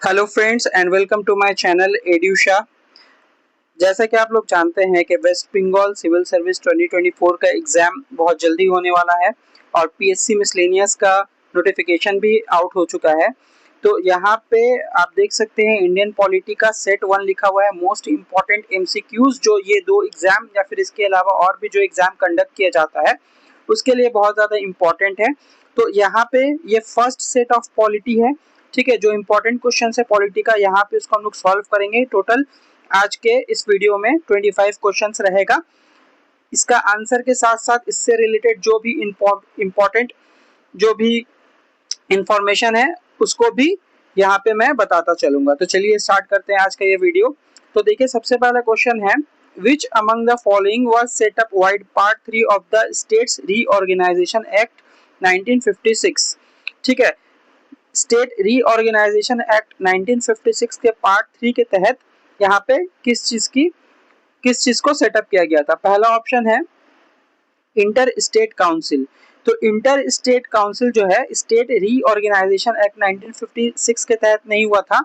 Hello friends and welcome to my channel एड्यूशा। जैसा कि आप लोग जानते हैं कि वेस्ट बंगाल सिविल सर्विस 2024 का एग्ज़ाम बहुत जल्दी होने वाला है और पीएससी मिसलेनियस का नोटिफिकेशन भी आउट हो चुका है। तो यहाँ पे आप देख सकते हैं इंडियन पॉलिटी का सेट 1 लिखा हुआ है, मोस्ट इम्पॉर्टेंट एमसीक्यूज, जो ये दो एग्ज़ाम या फिर इसके अलावा और भी जो एग्ज़ाम कंडक्ट किया जाता है उसके लिए बहुत ज़्यादा इम्पॉर्टेंट है। तो यहाँ पे ये फर्स्ट सेट ऑफ पॉलिटी है, ठीक है। जो इम्पोर्टेंट क्वेश्चन है पॉलिटी का यहाँ पे उसको हम लोग सॉल्व करेंगे। टोटल आज के इस वीडियो में 25 क्वेश्चंस रहेगा। इसका आंसर के साथ साथ इससे रिलेटेड जो भी इम्पोर्टेंट जो भी इंफॉर्मेशन है उसको भी यहाँ पे मैं बताता चलूंगा। तो चलिए स्टार्ट करते हैं आज का ये वीडियो। तो देखिए सबसे पहला क्वेश्चन है, which among the following was set up vide part 3 of the states reorganisation act 1956। ठीक है, स्टेट रीऑर्गेनाइजेशन एक्ट 1956 के पार्ट 3 के तहत यहाँ पे किस चीज को सेटअप किया गया था। पहला ऑप्शन है इंटर स्टेट काउंसिल। तो इंटर स्टेट काउंसिल जो है स्टेट रीऑर्गेनाइजेशन एक्ट 1956 के तहत नहीं हुआ था।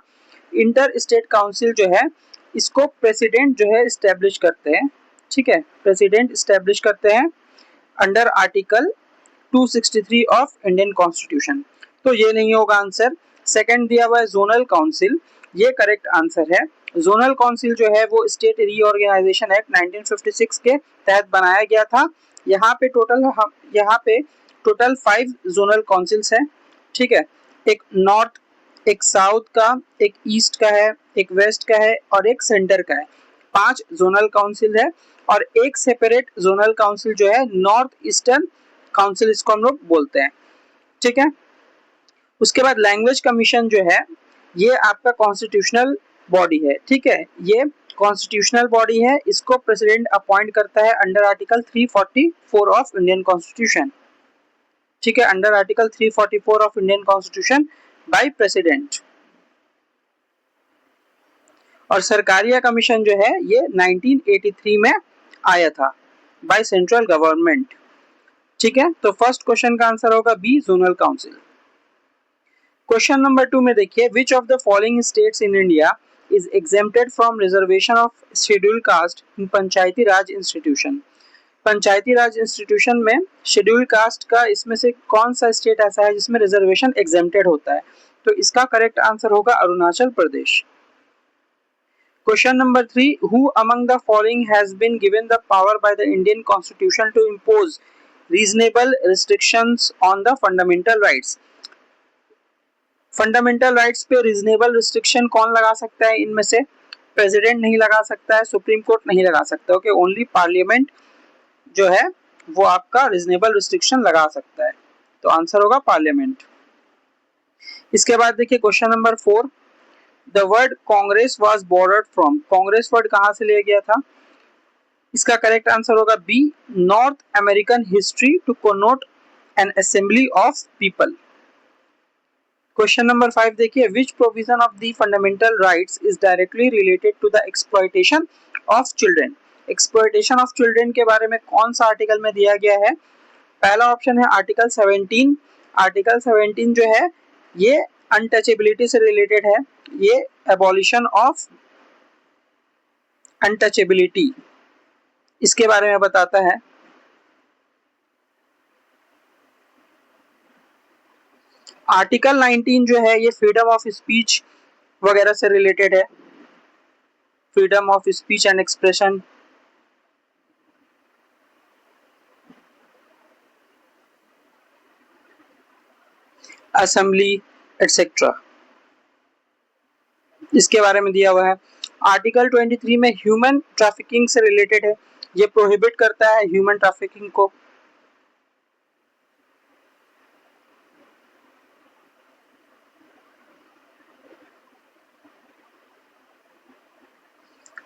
इंटर स्टेट काउंसिल जो है इसको प्रेसिडेंट जो है स्टैब्लिश करते हैं, ठीक है, प्रेसिडेंट स्टैब्लिश करते हैं under article 263 of Indian constitution. तो ये नहीं होगा आंसर। सेकंड दिया हुआ है जोनल काउंसिल, ये करेक्ट आंसर है। जोनल काउंसिल जो है वो स्टेट रीऑर्गेनाइजेशन एक्ट 1956 के तहत बनाया गया था। यहाँ पे टोटल 5 जोनल काउंसिल्स हैं, ठीक है। एक नॉर्थ, एक साउथ का, एक ईस्ट का है, एक वेस्ट का है और एक सेंटर का है। 5 जोनल काउंसिल है और एक सेपरेट जोनल काउंसिल जो है नॉर्थ ईस्टर्न काउंसिल, इसको हम लोग बोलते हैं, ठीक है। उसके बाद लैंग्वेज कमीशन जो है ये आपका कॉन्स्टिट्यूशनल बॉडी है, ठीक है। ये कॉन्स्टिट्यूशनल बॉडी है, इसको प्रेसिडेंट अपॉइंट करता है under article 344 of Indian constitution, ठीक है, under article 344 of Indian constitution by president. और सरकारिया कमीशन जो है ये 1983 में आया था बाय सेंट्रल गवर्नमेंट, ठीक है। तो फर्स्ट क्वेश्चन का आंसर होगा B, zonal council. Question number 2 में देखिए, which of the following states in India is exempted from reservation of schedule caste in Panchayati Raj institution. Panchayati Raj institution में शेड्यूल कास्ट का इसमें से कौन सा स्टेट ऐसा है जिसमें रिजर्वेशन एग्जेम्प्टेड होता है। तो इसका करेक्ट आंसर होगा Arunachal Pradesh. Question number 3, who among the following has been given the power by the Indian Constitution to impose reasonable restrictions on the fundamental rights? Fundamental rights पे रीजनेबल रिस्ट्रिक्शन कौन लगा सकता है? इनमें से प्रेसिडेंट नहीं लगा सकता है, सुप्रीम कोर्ट नहीं लगा सकता, ओके, ओनली पार्लियामेंट जो है वो आपका रीजनेबल रिस्ट्रिक्शन लगा सकता है। तो आंसर होगा पार्लियामेंट। इसके बाद देखिए question number 4, the word Congress was borrowed from. Congress word कहां से लिया गया था? इसका करेक्ट आंसर होगा B, North American history to connote an assembly of people. Question number 5 देखिए, which provision of the fundamental rights is directly related to the exploitation of children. Exploitation of children के बारे में कौन सा article में दिया गया है? पहला ऑप्शन है आर्टिकल 17। आर्टिकल 17 जो है ये अनटचेबिलिटी से रिलेटेड है, ये एबॉलिशन ऑफ अनटचेबिलिटी इसके बारे में बताता है। आर्टिकल 19 जो है ये फ्रीडम ऑफ स्पीच वगैरह से रिलेटेड है, freedom of speech and expression. Assembly etcetera इसके बारे में दिया हुआ है। आर्टिकल 23 में ह्यूमन ट्रैफिकिंग से रिलेटेड है, ये प्रोहिबिट करता है ह्यूमन ट्रैफिकिंग को।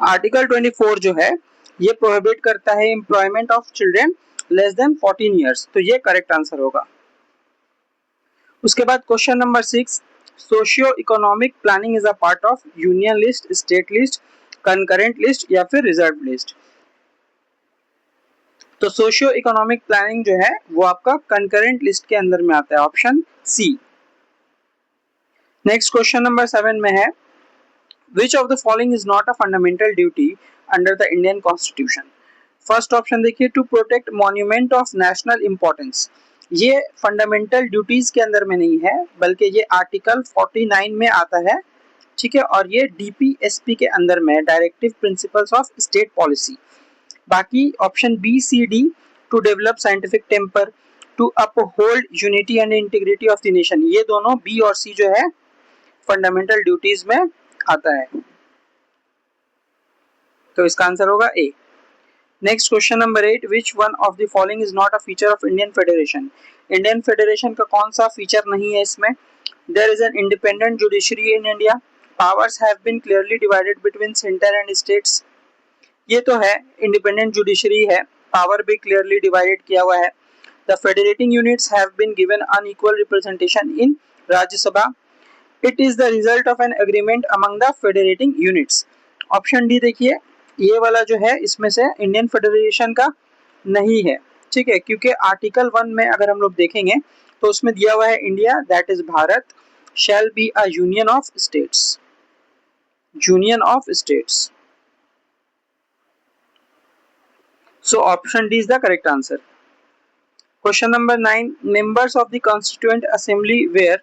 आर्टिकल 24 जो है ये प्रोहिबिट करता है employment of children less than 14 years. तो ये करेक्ट आंसर होगा। उसके बाद question number 6, socio economic planning is a part of union list, state list, concurrent list या फिर रिजर्व लिस्ट। तो सोशियो इकोनॉमिक प्लानिंग जो है वो आपका कंकरेंट लिस्ट के अंदर में आता है, option C. Next question number 7 में है, which of the following is not a fundamental duty under the Indian constitution? First option देखिए, to protect monument of national importance. ये फंडामेंटल ड्यूटीज के अंदर में नहीं है, बल्कि ये आर्टिकल 49 में आता है, ठीक है, और ये डीपीएसपी के अंदर में directive principles of state policy. बाकी option B C D, to develop scientific temper, to uphold unity and integrity of the nation, ये दोनों बी और सी जो है फंडामेंटल ड्यूटीज में आता है। तो इसका आंसर होगा A. Next question number 8, which one of the following is not a feature of Indian federation? Indian federation का कौन सा फीचर नहीं है इसमें? There is an independent judiciary in India, powers have been clearly divided between centre and states. ये तो है, independent judiciary है, पावर भी क्लियरली डिवाइडेड किया हुआ है। The federating units have been given unequal representation in Rajya Sabha. It is the result of an agreement among the federating units. Option D देखिए, ये वाला जो है इसमें से इंडियन फेडरेशन का नहीं है, ठीक है, क्योंकि आर्टिकल 1 में अगर हम लोग देखेंगे तो उसमें दिया हुआ है India, that is Bharat, shall be a union of states, union of states. So option D is the correct answer. Question number 9. Members of the Constituent Assembly were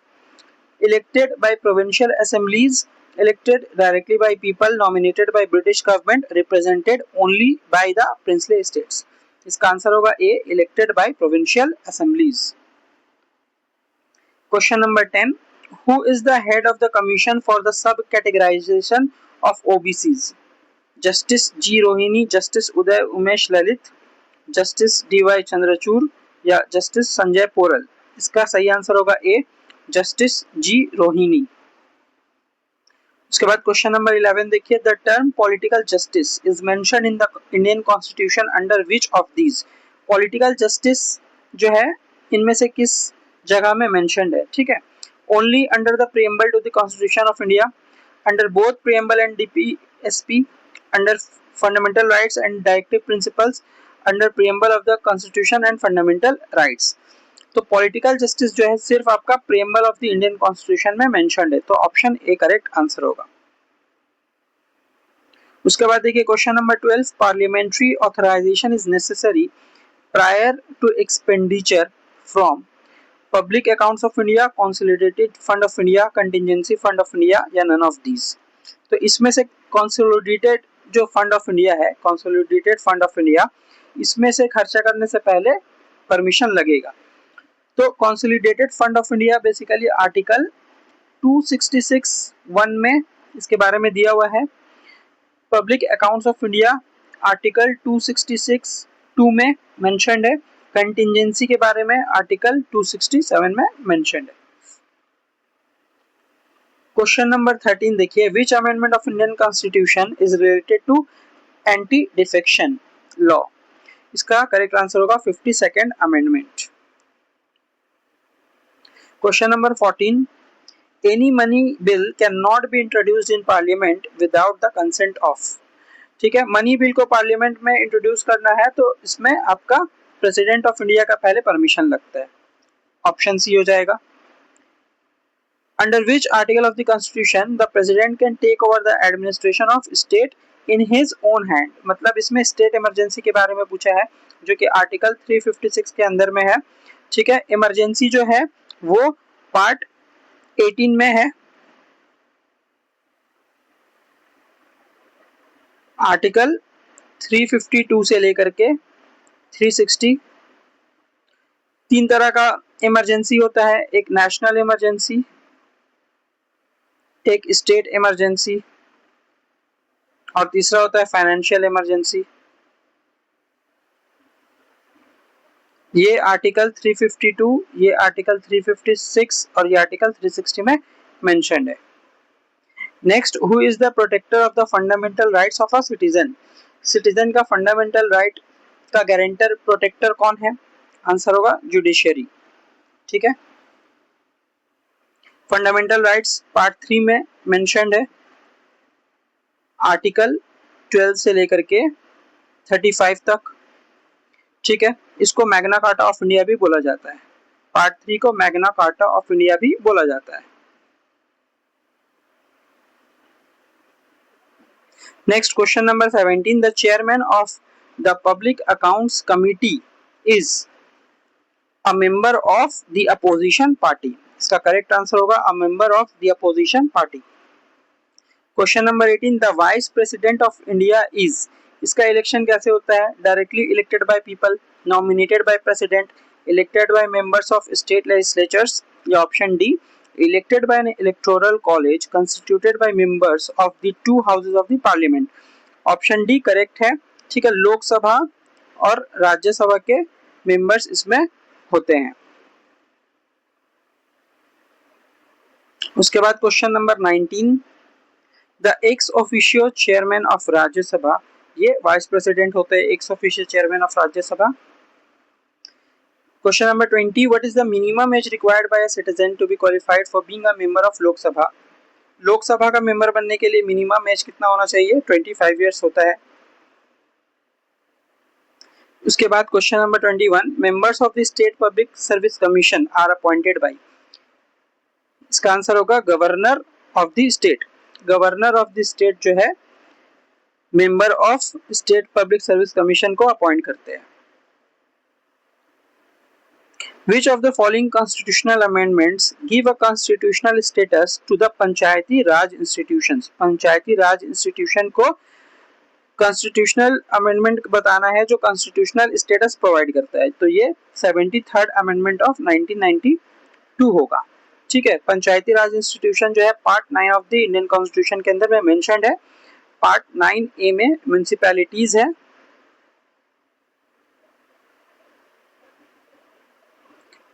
elected by provincial assemblies, elected directly by people, nominated by British government, represented only by the princely states. इसका answer होगा A, elected by provincial assemblies. Question number 10. Who is the head of the commission for the sub-categorization of OBCs? Justice G. Rohini, Justice Uday Umesh Lalit, justice DY Chandrachud या justice Sanjay पोरल? इसका सही answer होगा ए, justice G Rohini. उसके बाद question number 11 देखिए, the term political justice is mentioned in the Indian constitution under which of these? Political justice जो है इनमें से किस जगह में मेंशन्ड है, ठीक है? Only under the preamble to the constitution of India, under both preamble and DPSP, under fundamental rights and directive principles, under preamble of the constitution and fundamental rights. तो पॉलिटिकल जस्टिस जो है सिर्फ आपका preamble of the Indian constitution में mentioned है, तो option A correct answer होगा। उसके बाद देखिए question number 12, parliamentary authorisation is necessary prior to expenditure from public accounts of India, consolidated fund of India, contingency fund of India या none of these? तो इसमें से कंसोलिडेटेड जो फंड ऑफ इंडिया है, कंसोलिडेटेड फंड ऑफ इंडिया, इसमें से खर्चा करने से पहले परमिशन लगेगा। तो consolidated fund of India basically article 266(1) में इसके बारे में दिया हुआ है। Public accounts of India article 266(2) में मेंशन्ड है। कंटिजेंसी के बारे में आर्टिकल 267 में मेंशन्ड है। क्वेश्चन नंबर 13 देखिए, which amendment of Indian constitution is related to anti defection law? इसका करेक्ट आंसर होगा 52nd amendment. Question number 14, any money bill can not be introduced in parliament without the consent of. ठीक है, money bill को parliament में introduce करना है तो इसमें आपका प्रेसिडेंट ऑफ इंडिया का पहले परमिशन लगता है। ऑप्शन सी हो जाएगा। Under which article of the constitution the president can take over the administration of state in his own hand? मतलब इसमें स्टेट इमरजेंसी के बारे में पूछा है, जो कि आर्टिकल 356 के अंदर में है। ठीक है, इमरजेंसी जो है वो पार्ट 18 में है। आर्टिकल 352 से लेकर के 360 तीन तरह का इमरजेंसी होता है, एक नेशनल इमरजेंसी, एक स्टेट इमरजेंसी और तीसरा होता है फाइनेंशियल इमरजेंसी। ये आर्टिकल 352, ये आर्टिकल 356 और ये आर्टिकल 360 में मेंशन्ड है। Next, who is the protector of the fundamental rights of a citizen? Citizen का फंडामेंटल राइट का गारंटर प्रोटेक्टर कौन है? आंसर होगा जुडिशियरी। ठीक है, फंडामेंटल राइट्स पार्ट 3 में मेंशन्ड है, आर्टिकल 12 से लेकर के 35 तक। ठीक है, इसको मैग्ना कार्टा ऑफ इंडिया भी बोला जाता है। पार्ट 3 को मैग्ना कार्टा ऑफ इंडिया भी बोला जाता है। Next question number 17, the chairman of the public accounts committee is a member of the opposition party. इसका करेक्ट आंसर होगा a member of the opposition party. Question number 18, the vice president of India is. इसका election कैसे होता है? Directly elected by people, nominated by president, elected by members of state legislatures, या option D elected by an electoral college constituted by members of the two houses of the parliament. Option D correct है। ठीक है, लोकसभा और राज्यसभा के members इसमें होते हैं। उसके बाद question number 19, the ex officio chairman of Rajya Sabha, ये वाइस प्रेसिडेंट होते हैं ex officio chairman of Rajya Sabha. Question number 20, what is the minimum age required by a citizen to be qualified for being a member of Lok Sabha. Lok Sabha का member बनने के लिए minimum age कितना होना चाहिए? 25 ईयर्स होता है। उसके बाद question number 21, members of the state public service commission are appointed by. इसका आंसर होगा governor of the state. Governor of the state जो है member of state public service commission को अपॉइंट करते हैं। Which of the following constitutional amendments give a constitutional status to the Panchayati Raj institutions? Panchayati Raj institution को constitutional amendment बताना है जो constitutional status provide करता है, तो ये 73rd अमेंडमेंट ऑफ 1992 होगा। ठीक है, पंचायती राज इंस्टीट्यूशन जो है part 9 of the Indian constitution के अंदर में मेंशन्ड है। पार्ट 9A में म्युनिसिपैलिटीज है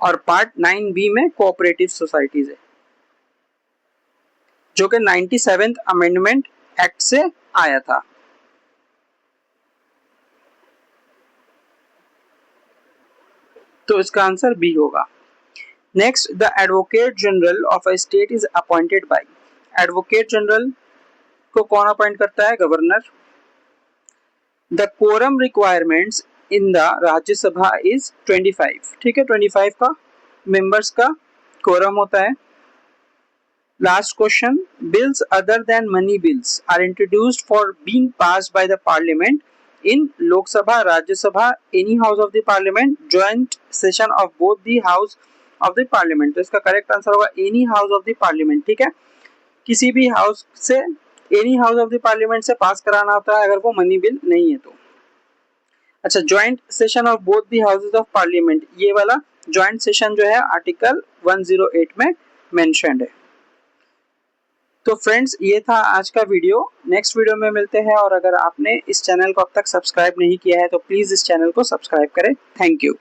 और पार्ट 9B में कोऑपरेटिव सोसाइटीज है, जो कि 97th अमेंडमेंट एक्ट से आया था। तो इसका आंसर बी होगा। Next, the advocate general of a state is appointed by. Advocate general को कौन अपॉइंट करता है? Governor. The quorum requirements in the Rajya Sabha is 25। ठीक है, 25 का मेंबर्स का कोरम होता है। Last question, bills other than money bills are introduced for being passed by the parliament in Lok Sabha, Rajya Sabha, any house of the parliament, joint session of both the house of the parliament. तो इसका correct answer होगा any house of the parliament. ठीक है, किसी भी house से, any house of the parliament से pass कराना होता है अगर वो मनी बिल नहीं है तो। अच्छा, joint session of both the houses of parliament, ये वाला ज्वाइंट सेशन जो है आर्टिकल 108 में मेंशन्ड है। तो फ्रेंड्स, ये था आज का वीडियो। नेक्स्ट वीडियो में मिलते हैं, और अगर आपने इस चैनल को अब तक सब्सक्राइब नहीं किया है तो प्लीज इस चैनल को सब्सक्राइब करें। Thank you.